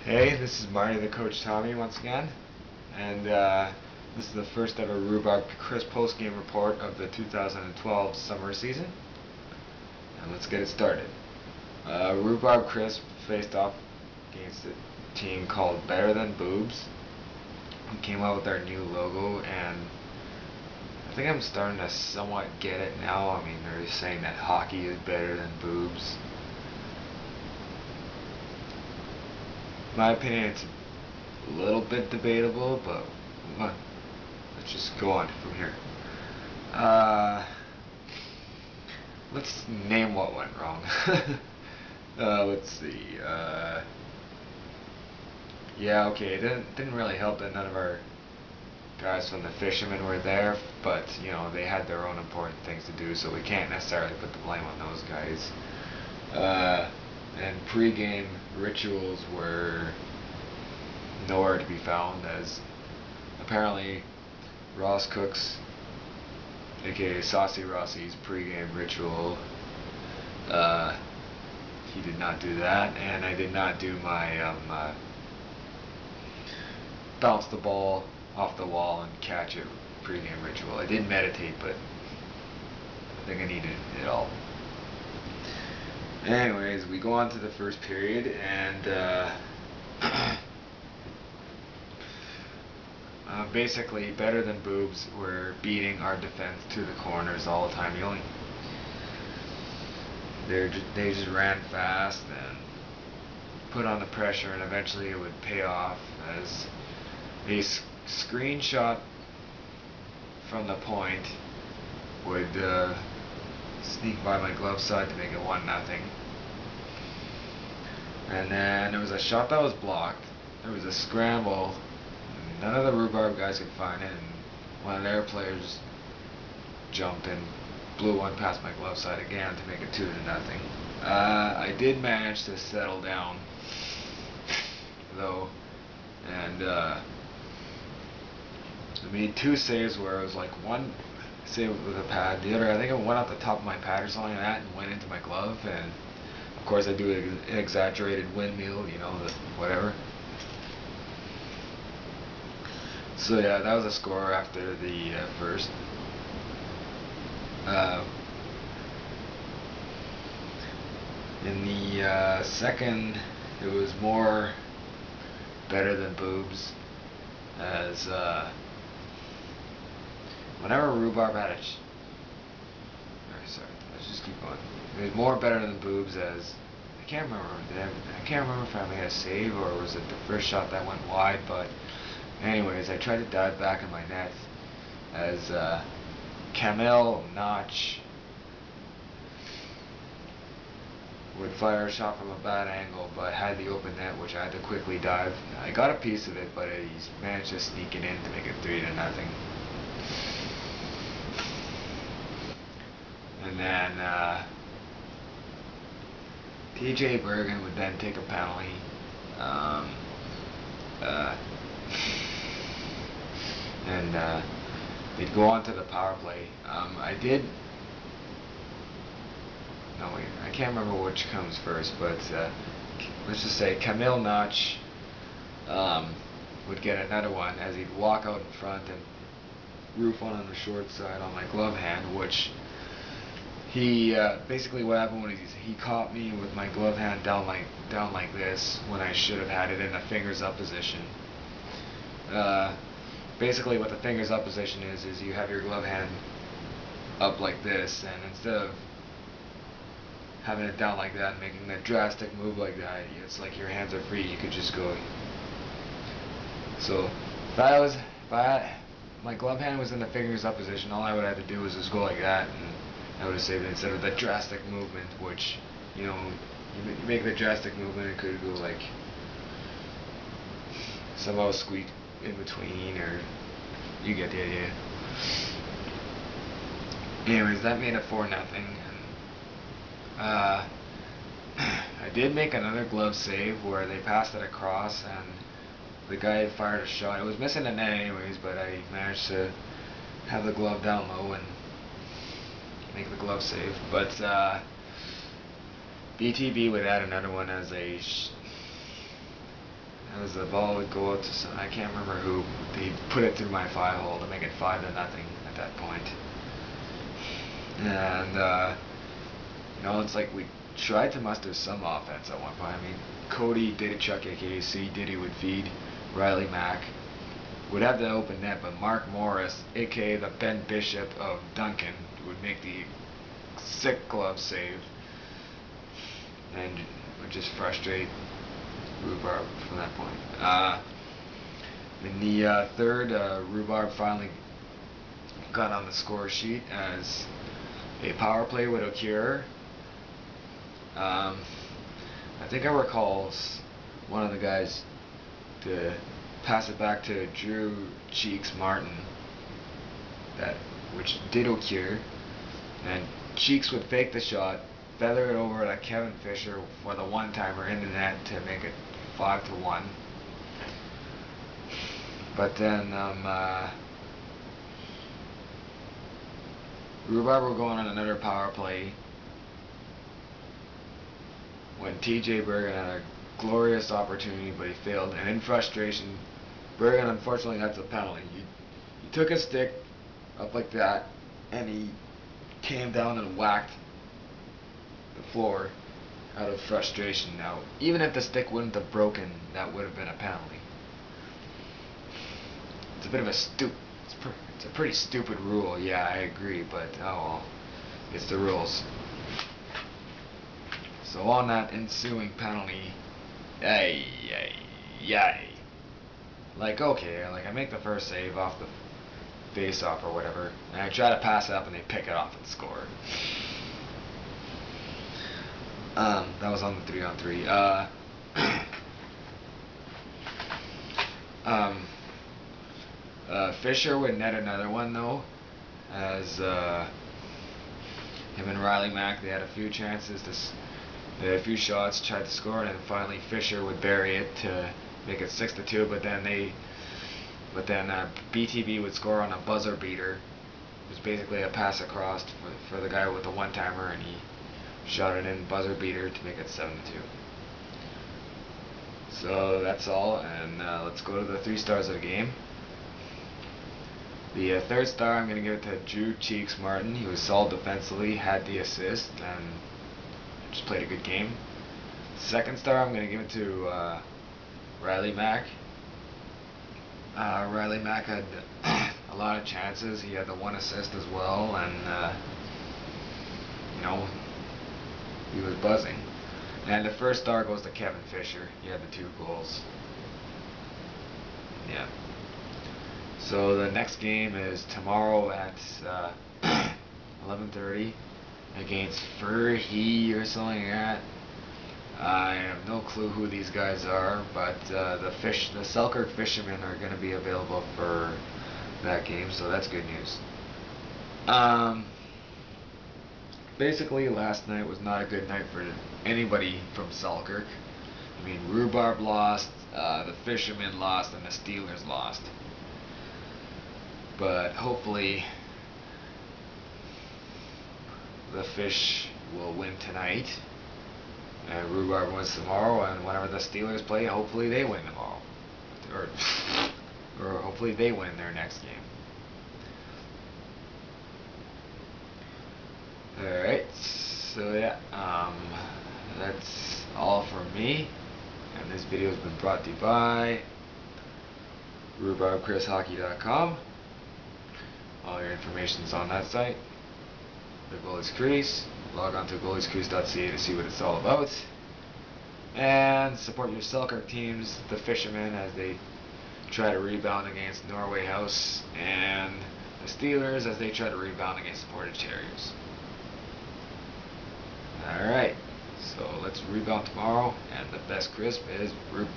Hey, this is Marty the Coach Tommy once again, and this is the first ever Rhubarb Crisp post-game report of the 2012 summer season. And let's get it started. Rhubarb Crisp faced off against a team called Better Than Boobs. We came out with our new logo, and I think I'm starting to somewhat get it now. I mean, they're saying that hockey is better than boobs. In my opinion, it's a little bit debatable, but let's just go on from here. Let's name what went wrong. Let's see. Yeah, okay. It didn't really help that none of our guys from the Fishermen were there, but you know they had their own important things to do, so we can't necessarily put the blame on those guys. And pre-game rituals were nowhere to be found, as apparently Ross Cook's, aka Saucy Rossi's, pre-game ritual, he did not do that, and I did not do my bounce the ball off the wall and catch it pre-game ritual. I did meditate, but I think I needed it all. Anyways, we go on to the first period, and basically, Better Than Boobs were beating our defense to the corners all the time. They just ran fast and put on the pressure, and eventually it would pay off as a screenshot from the point would sneak by my glove side to make it 1-0. And then there was a shot that was blocked. There was a scramble. None of the Rhubarb guys could find it, and one of their players jumped and blew one past my glove side again to make it 2-0. I did manage to settle down though, and I made 2 saves where it was like one save with a pad, the other I think it went off the top of my pad or something like that and went into my glove, and of course I do an exaggerated windmill, you know, whatever. So yeah, that was a score after the first. In the second, it was more Better Than Boobs, as whenever Rhubarb had let's just keep going. It was more Better Than Boobs, as I can't remember if I made a save or was it the first shot that went wide, but anyways, I tried to dive back in my net as Camille Notch would fire a shot from a bad angle, but had the open net, which I had to quickly dive. I got a piece of it, but he managed to sneak it in to make it 3-0. And then TJ Bergen would then take a penalty. And they'd go on to the power play. I can't remember which comes first, but let's just say Camille Notch would get another one as he'd walk out in front and roof one on the short side on my glove hand, which he basically what happened was he caught me with my glove hand down like this when I should have had it in the fingers up position. Basically what the fingers up position is you have your glove hand up like this, and instead of having it down like that and making that drastic move like that, it's like your hands are free, you could just go. So if my glove hand was in the fingers up position, all I would have to do was just go like that, and I would have saved it, instead of the drastic movement, which, you know, you make the drastic movement, it could go like somehow squeak in between, or you get the idea. Anyways, that made it 4-0. I did make another glove save where they passed it across and the guy had fired a shot. It was missing the net anyways, but I managed to have the glove down low and make the glove save. But BTB would add another one as as the ball would go out to I can't remember who. He put it through my 5-hole to make it 5-0 at that point. And it's like we tried to muster some offense at one point. I mean, Cody did a Chuck AKC, Diddy would feed, Riley Mack would have the open net, but Mark Morris, aka the Ben Bishop of Duncan, would make the sick glove save and would just frustrate Rhubarb from that point. In the third, Rhubarb finally got on the score sheet as a power play would occur. I think I recall one of the guys to pass it back to Drew Cheeks Martin, which did occur, and Cheeks would fake the shot, feather it over to Kevin Fisher for the one-timer in the net to make it 5-1. But then Rhubarb were going on another power play when TJ Bergen had a glorious opportunity, but he failed, and in frustration, Bergen unfortunately had a penalty. He took his stick up like that, and he came down and whacked the floor out of frustration. Now, even if the stick wouldn't have broken, that would have been a penalty. It's a bit of a it's a pretty stupid rule, yeah, I agree, but oh well, it's the rules. So on that ensuing penalty, yay. Like, okay, I make the first save off the face-off or whatever, and I try to pass it up and they pick it off and score. That was on the 3-on-3. Fisher would net another one though, as him and Riley Mack, they had a few chances they had a few shots, tried to score, and then finally Fisher would bury it to make it 6-2. But then BTB would score on a buzzer beater. It was basically a pass across for the guy with the one-timer, and he shot it in buzzer beater to make it 7-2. So that's all, and let's go to the 3 stars of the game. The third star, I'm going to give it to Drew Cheeks Martin. He was solid defensively, had the assist, and just played a good game. Second star, I'm going to give it to Riley Mack. Riley Mack had a lot of chances. He had the 1 assist as well, and he was buzzing. And the first star goes to Kevin Fisher. He had the 2 goals. Yeah. So the next game is tomorrow at 11:30 against Furhey or something like that. I have no clue who these guys are, but the Selkirk Fishermen are going to be available for that game, so that's good news. Basically, last night was not a good night for anybody from Selkirk. I mean, Rhubarb lost, the Fishermen lost, and the Steelers lost. But hopefully the Fish will win tonight, and Rhubarb wins tomorrow, and whenever the Steelers play, hopefully they win tomorrow, or hopefully they win their next game. Alright, so yeah, that's all from me, and this video has been brought to you by RhubarbCrispHockey.com. All your information is on that site. The Goalies Crease. Log on to goaliescrease.ca to see what it's all about. And support your Selkirk teams, the Fishermen, as they try to rebound against Norway House, and the Steelers as they try to rebound against the Portage Terriers. Alright, so let's rebound tomorrow, and the best crisp is Rhubarb.